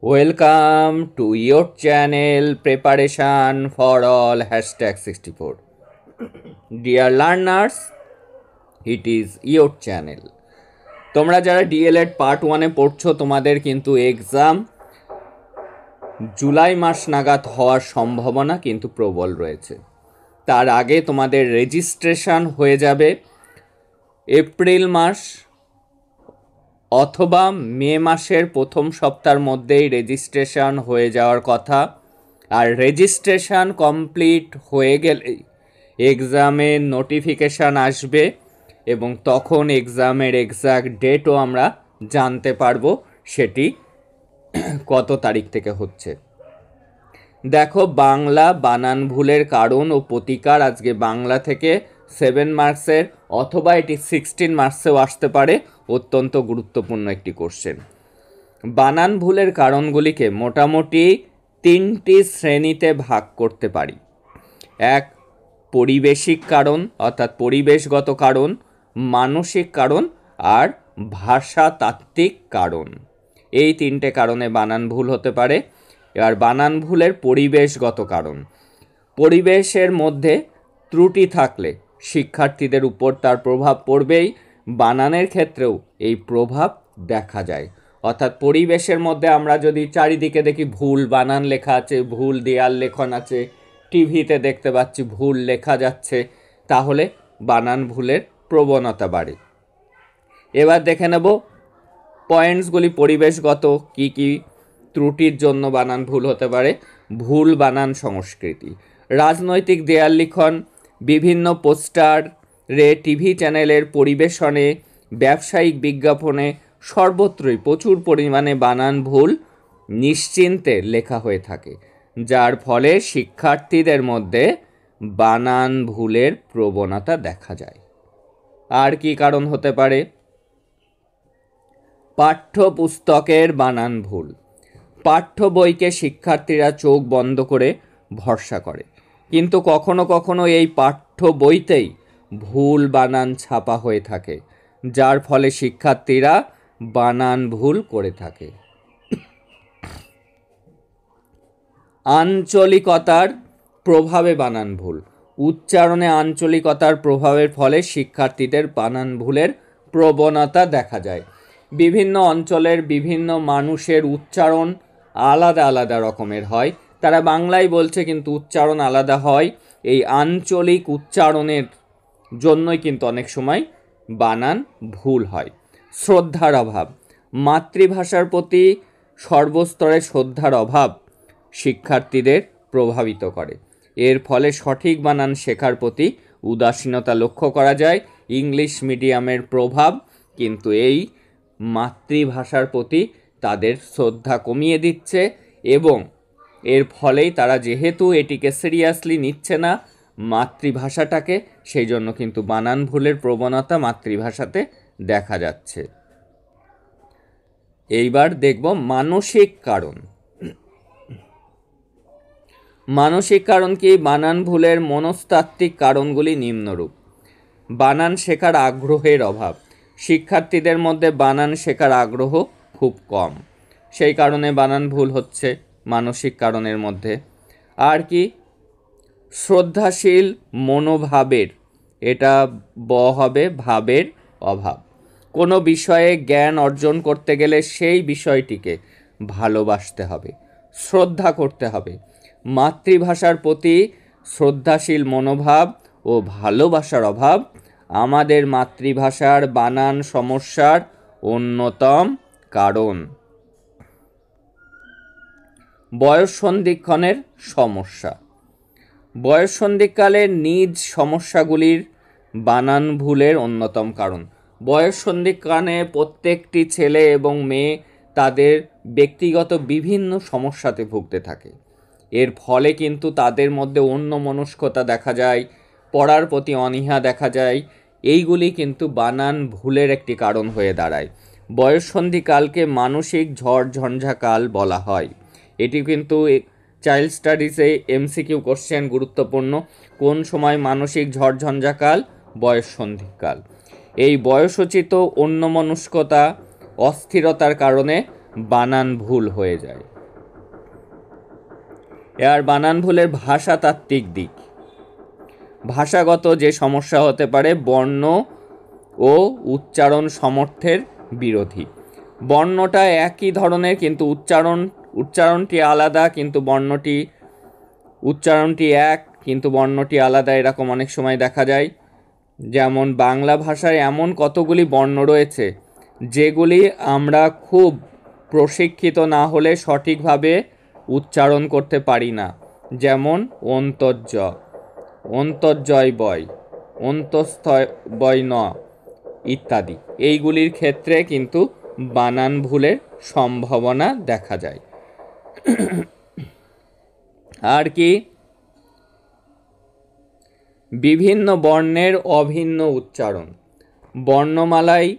Welcome to your channel Preparation for All #64. Dear learners, it is your channel. তোমরা যারা D.El.Ed part 1-এ পড়ছো তোমাদের কিন্তু এক্সাম জুলাই মাস নাগাদ হওয়ার সম্ভাবনা কিন্তু প্রবল রয়েছে। তার আগে তোমাদের রেজিস্ট্রেশন হয়ে যাবে এপ্রিল মাস অথবা মে মাসের প্রথম সপ্তাহের মধ্যেই রেজিস্ট্রেশন হয়ে যাওয়ার কথা। আর রেজিস্ট্রেশন কমপ্লিট হয়ে গেলে এক্সামের নোটিফিকেশান আসবে এবং তখন এক্সামের এক্সাক্ট ডেটও আমরা জানতে পারবো সেটি কত তারিখ থেকে হচ্ছে। দেখো, বাংলা বানান ভুলের কারণ ও প্রতিকার আজকে বাংলা থেকে 7 মার্কসের অথবা এটি 16 মার্কসেও আসতে পারে, অত্যন্ত গুরুত্বপূর্ণ একটি কোশ্চেন। বানান ভুলের কারণগুলিকে মোটামুটি 3টি শ্রেণীতে ভাগ করতে পারি। এক, পরিবেশিক কারণ অর্থাৎ পরিবেশগত কারণ, মানসিক কারণ আর ভাষাতাত্ত্বিক কারণ। এই 3টে কারণে বানান ভুল হতে পারে। এবার বানান ভুলের পরিবেশগত কারণ, পরিবেশের মধ্যে ত্রুটি থাকলে শিক্ষার্থীদের উপর তার প্রভাব পড়বেই। বানানের ক্ষেত্রেও এই প্রভাব দেখা যায়। অর্থাৎ পরিবেশের মধ্যে আমরা যদি চারিদিকে দেখি ভুল বানান লেখা আছে, ভুল দেয়াল লেখন আছে, টিভিতে দেখতে পাচ্ছি ভুল লেখা যাচ্ছে, তাহলে বানান ভুলের প্রবণতা বাড়ে। এবার দেখে নেব পয়েন্টসগুলি পরিবেশগত কি কি ত্রুটির জন্য বানান ভুল হতে পারে। ভুল বানান সংস্কৃতি, রাজনৈতিক দেয়াল লিখন, বিভিন্ন পোস্টারে, টিভি চ্যানেলের পরিবেশনে, ব্যবসায়িক বিজ্ঞাপনে সর্বত্রই প্রচুর পরিমাণে বানান ভুল নিশ্চিন্তে লেখা হয়ে থাকে, যার ফলে শিক্ষার্থীদের মধ্যে বানান ভুলের প্রবণতা দেখা যায়। আর কি কারণ হতে পারে? পাঠ্যপুস্তকের বানান ভুল, পাঠ্য বইকে শিক্ষার্থীরা চোখ বন্ধ করে ভরসা করে, কিন্তু কখনো কখনো এই পাঠ্য বইতেই ভুল বানান ছাপা হয়ে থাকে, যার ফলে শিক্ষার্থীরা বানান ভুল করে থাকে। আঞ্চলিকতার প্রভাবে বানান ভুল, উচ্চারণে আঞ্চলিকতার প্রভাবের ফলে শিক্ষার্থীদের বানান ভুলের প্রবণতা দেখা যায়। বিভিন্ন অঞ্চলের বিভিন্ন মানুষের উচ্চারণ আলাদা আলাদা রকমের হয়, তারা বাংলায় বলছে কিন্তু উচ্চারণ আলাদা হয়। এই আঞ্চলিক উচ্চারণের জন্যই কিন্তু অনেক সময় বানান ভুল হয়। শ্রদ্ধার অভাব, মাতৃভাষার প্রতি সর্বস্তরে শ্রদ্ধার অভাব শিক্ষার্থীদের প্রভাবিত করে। এর ফলে সঠিক বানান শেখার প্রতি উদাসীনতা লক্ষ্য করা যায়। ইংলিশ মিডিয়ামের প্রভাব কিন্তু এই মাতৃভাষার প্রতি তাদের শ্রদ্ধা কমিয়ে দিচ্ছে এবং এর ফলেই তারা যেহেতু এটিকে সিরিয়াসলি নিচ্ছে না মাতৃভাষাটাকে, সেই জন্য কিন্তু বানান ভুলের প্রবণতা মাতৃভাষাতে দেখা যাচ্ছে। এইবার দেখব মানসিক কারণ। মানসিক কারণ কি? বানান ভুলের মনস্তাত্ত্বিক কারণগুলি নিম্নরূপ। বানান শেখার আগ্রহের অভাব, শিক্ষার্থীদের মধ্যে বানান শেখার আগ্রহ খুব কম, সেই কারণে বানান ভুল হচ্ছে মানসিক কারণের মধ্যে। আর কি? শ্রদ্ধাশীল মনোভাবের, এটা হবে ভাবের অভাব। কোনো বিষয়ে জ্ঞান অর্জন করতে গেলে সেই বিষয়টিকে ভালোবাসতে হবে, শ্রদ্ধা করতে হবে। মাতৃভাষার প্রতি শ্রদ্ধাশীল মনোভাব ও ভালোবাসার অভাব আমাদের মাতৃভাষার বানান সমস্যার অন্যতম কারণ। বয়স সন্ধিক্ষণের সমস্যা, বয়স সন্ধিকালের নিজ সমস্যাগুলির বানান ভুলের অন্যতম কারণ। বয়স সন্ধিক্ষণে প্রত্যেকটি ছেলে এবং মেয়ে তাদের ব্যক্তিগত বিভিন্ন সমস্যাতে ভুগতে থাকে। এর ফলে কিন্তু তাদের মধ্যে অন্যমনস্কতা দেখা যায়, পড়ার প্রতি অনীহা দেখা যায়। এইগুলি কিন্তু বানান ভুলের একটি কারণ হয়ে দাঁড়ায়। বয়ঃসন্ধিকালকে মানসিক ঝড় ঝঞ্ঝাকাল বলা হয়। এটি কিন্তু চাইল্ড স্টাডিজে এমসিকিউ কোশ্চেন, গুরুত্বপূর্ণ। কোন সময় মানসিক ঝড় ঝঞ্ঝাকাল? বয়ঃসন্ধিকাল। এই বয়সোচিত অন্যমনস্কতা অস্থিরতার কারণে বানান ভুল হয়ে যায়। এবার বানান ভুলের ভাষাতাত্ত্বিক দিক। ভাষাগত যে সমস্যা হতে পারে, বর্ণ ও উচ্চারণ সমর্থের বিরোধী। বর্ণটা একই ধরনের কিন্তু উচ্চারণটি আলাদা, কিন্তু উচ্চারণটি এক কিন্তু বর্ণটি আলাদা, এরকম অনেক সময় দেখা যায়। যেমন বাংলা ভাষায় এমন কতগুলি বর্ণ রয়েছে যেগুলি আমরা খুব প্রশিক্ষিত না হলে সঠিকভাবে উচ্চারণ করতে পারি না। যেমন অন্তর্জ, অন্তর্জয় বয়, অন্তস্থয় বয় ন ইত্যাদি। এইগুলির ক্ষেত্রে কিন্তু বানান ভুলের সম্ভাবনা দেখা যায়। আর কি, বিভিন্ন বর্ণের অভিন্ন উচ্চারণ। বর্ণমালায়,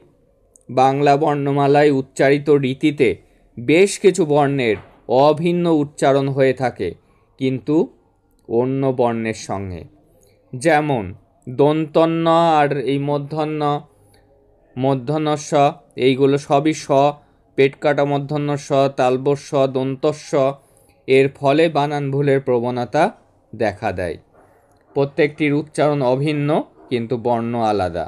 বাংলা বর্ণমালায় উচ্চারিত রীতিতে বেশ কিছু বর্ণের অভিন্ন উচ্চারণ হয়ে থাকে কিন্তু অন্য বর্ণের সঙ্গে। যেমন দন্তন্য আর এই মূর্ধন্য, মূর্ধন্য স, এইগুলো সবই স, পেটকাটা মূর্ধন্য স, তালবস্য, দন্তস্ব। এর ফলে বানান ভুলের প্রবণতা দেখা দেয়। প্রত্যেকটির উচ্চারণ অভিন্ন কিন্তু বর্ণ আলাদা।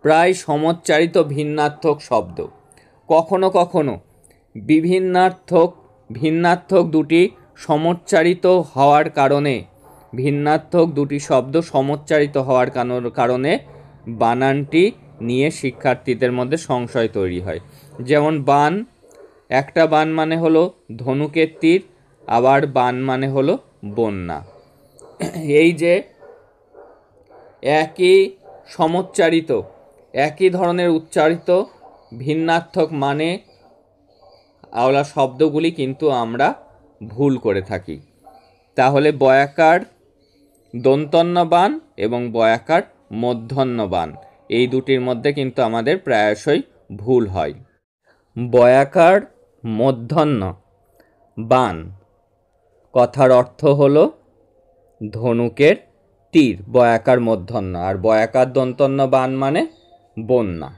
প্রায় সমচ্চারিত ভিন্নার্থক শব্দ। কখনো কখনো ভিন্নার্থক দুটি সমচ্চারিত হওয়ার কারণে, ভিন্নার্থক দুটি শব্দ সমচ্চারিত হওয়ার কারণে বানানটি নিয়ে শিক্ষার্থীদের মধ্যে সংশয় তৈরি হয়। যেমন বান, একটা বান মানে হলো ধনুকের তীর, আবার বান মানে হলো বন্যা। এই যে একই সমচ্চারিত, একই ধরনের উচ্চারিত ভিন্নার্থক মানে আওলা শব্দগুলি কিন্তু আমরা ভুল করে থাকি। তাহলে বয়াকার দন্তন্য বান এবং বয়াকার মূর্ধন্য বান, এই দুটির মধ্যে কিন্তু আমাদের প্রায়শই ভুল হয়। বয়াকার মূর্ধন্য বান কথার অর্থ হলো ধনুকের তীর, বয়াকার মূর্ধন্য, আর বয়াকার দন্তন্য বান মানে বন্যা।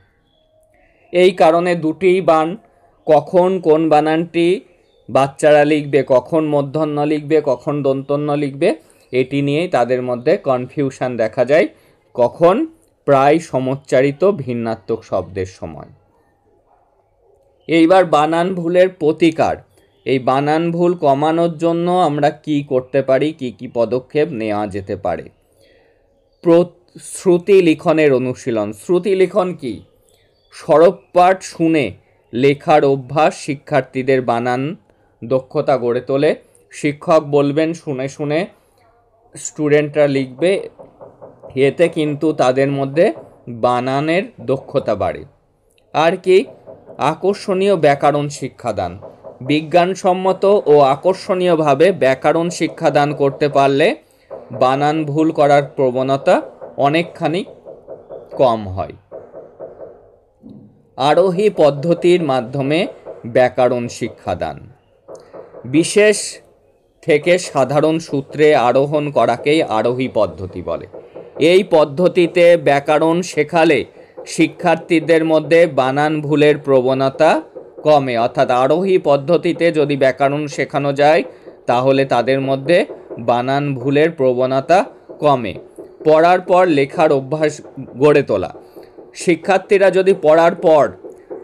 এই কারণে দুটিই বান, কখন কোন বানানটি বাচ্চারা লিখবে, কখন মূর্ধন্য লিখবে, কখন দন্তন্য লিখবে, এটি নিয়েই তাদের মধ্যে কনফিউশন দেখা যায় কখন প্রায় সমচ্চারিত ভিন্নাত্মক শব্দের সময়। এইবার বানান ভুলের প্রতিকার। এই বানান ভুল কমানোর জন্য আমরা কি করতে পারি, কি পদক্ষেপ নেওয়া যেতে পারে? শ্রুতি লিখনের অনুশীলন। শ্রুতি লিখন কি? স্বরপাঠ শুনে লেখার অভ্যাস শিক্ষার্থীদের বানান দক্ষতা গড়ে তোলে। শিক্ষক বলবেন, শুনে শুনে স্টুডেন্টরা লিখবে, এতে কিন্তু তাদের মধ্যে বানানের দক্ষতা বাড়ে। আর কি, আকর্ষণীয় ব্যাকরণ শিক্ষাদান। বিজ্ঞানসম্মত ও আকর্ষণীয়ভাবে ব্যাকরণ শিক্ষাদান করতে পারলে বানান ভুল করার প্রবণতা অনেকখানি কম হয়। আরোহী পদ্ধতির মাধ্যমে ব্যাকরণ শিক্ষাদান। বিশেষ থেকে সাধারণ সূত্রে আরোহণ করাকেই আরোহী পদ্ধতি বলে। এই পদ্ধতিতে ব্যাকরণ শেখালে শিক্ষার্থীদের মধ্যে বানান ভুলের প্রবণতা কমে। অর্থাৎ আরোহী পদ্ধতিতে যদি ব্যাকরণ শেখানো যায় তাহলে তাদের মধ্যে বানান ভুলের প্রবণতা কমে। পড়ার পর লেখার অভ্যাস গড়ে তোলা। শিক্ষার্থীরা যদি পড়ার পর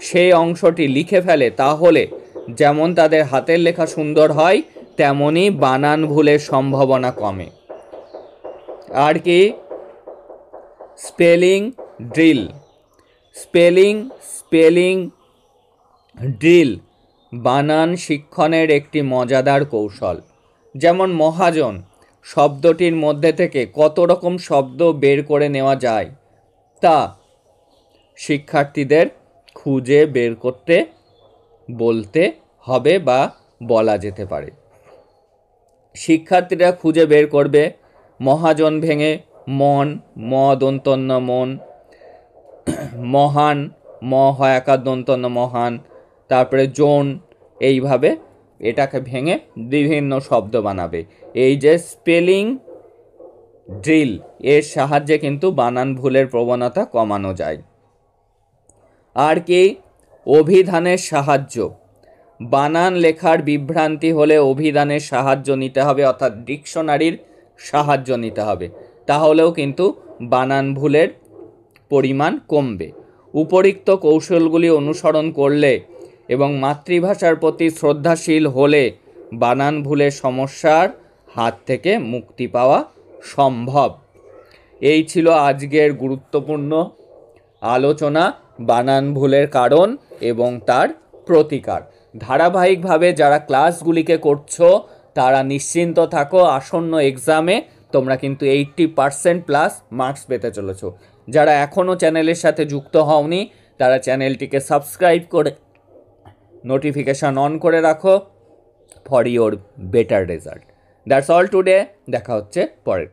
সেই অংশটি লিখে ফেলে তাহলে যেমন তাদের হাতের লেখা সুন্দর হয়, তেমনই বানান ভুলের সম্ভাবনা কমে। আর কি, স্পেলিং ড্রিল। স্পেলিং ড্রিল বানান শিক্ষণের একটি মজাদার কৌশল। যেমন মহাজন শব্দটির মধ্যে থেকে কত রকম শব্দ বের করে নেওয়া যায় তা শিক্ষার্থীদের খুঁজে বের করতে বলতে হবে বা বলা যেতে পারে। শিক্ষার্থীরা খুঁজে বের করবে মহাজন ভেঙে মন, ম দন্তন্য মন, মহান, ম হয়াকার দন্তন্য মহান, তারপরে জন, এইভাবে এটাকে ভেঙে বিভিন্ন শব্দ বানাবে। এই যে স্পেলিং ড্রিল, এর সাহায্যে কিন্তু বানান ভুলের প্রবণতা কমানো যায়। আর কি, অভিধানের সাহায্য। বানান লেখার বিভ্রান্তি হলে অভিধানের সাহায্য নিতে হবে, অর্থাৎ ডিকশনারির সাহায্য নিতে হবে, তাহলেও কিন্তু বানান ভুলের পরিমাণ কমবে। উপরিক্ত কৌশলগুলি অনুসরণ করলে এবং মাতৃভাষার প্রতি শ্রদ্ধাশীল হলে বানান ভুলের সমস্যার হাত থেকে মুক্তি পাওয়া সম্ভব। এই ছিল আজকের গুরুত্বপূর্ণ আলোচনা, বানান ভুলের কারণ এবং তার প্রতিকার। ধারাবাহিকভাবে যারা ক্লাসগুলিকে করছো তারা নিশ্চিন্ত থাকো, আসন্ন এক্সামে তোমরা কিন্তু 80% প্লাস মার্কস পেতে চলেছো। যারা এখনও চ্যানেলের সাথে যুক্ত হওনি তারা চ্যানেলটিকে সাবস্ক্রাইব করে নোটিফিকেশান অন করে রাখো for your better result. That's all today. দেখা হচ্ছে পরের